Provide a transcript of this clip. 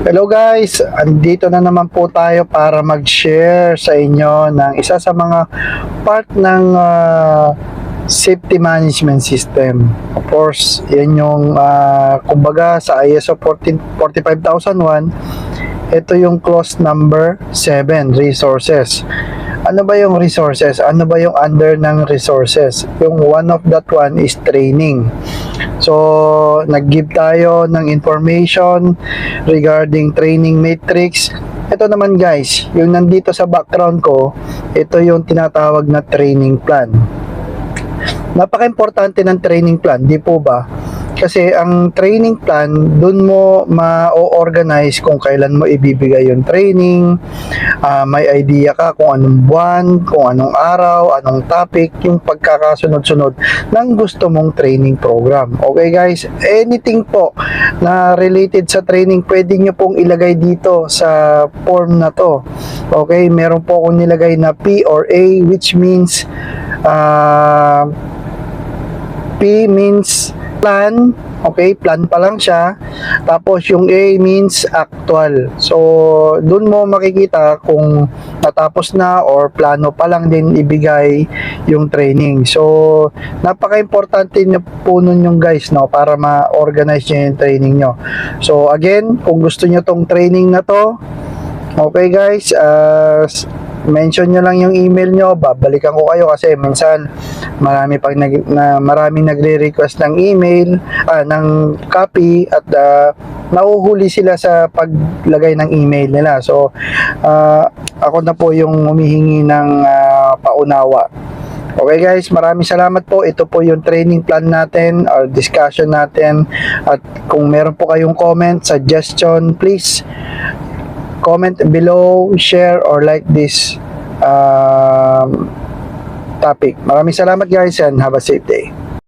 Hello guys, andito na naman po tayo para mag-share sa inyo ng isa sa mga part ng safety management system. Of course, yan yung kumbaga sa ISO 45001, ito yung clause number 7, resources. Ano ba yung resources? Ano ba yung under ng resources? Yung one of that one is training. So, nag-give tayo ng information regarding training matrix. Ito naman guys, yung nandito sa background ko, ito yung tinatawag na training plan. Napaka-importante ng training plan, di po ba? Kasi ang training plan, dun mo ma-organize kung kailan mo ibibigay yung training, may idea ka kung anong buwan, kung anong araw, anong topic, yung pagkakasunod-sunod ng gusto mong training program. Okay guys, anything po na related sa training, pwede nyo pong ilagay dito sa form na to. Okay, meron po akong nilagay na P or A, which means P means plan, okay, plan pa lang siya. Tapos yung A means actual. So, dun mo makikita kung natapos na or plano pa lang din ibigay yung training. So, napaka-importante nyo po nun yung guys, no, para ma-organize nyo yung training nyo. So, again, kung gusto nyo tong training na to, okay guys, mention nyo lang yung email nyo, babalikan ko kayo kasi minsan maraming nagre-request ng email, ng copy at nahuhuli sila sa paglagay ng email nila. So, ako na po yung humihingi ng paunawa. Okay guys, maraming salamat po. Ito po yung training plan natin or discussion natin. At kung meron po kayong comment, suggestion, please comment below, share or like this topic. Maraming salamat guys and have a safe day.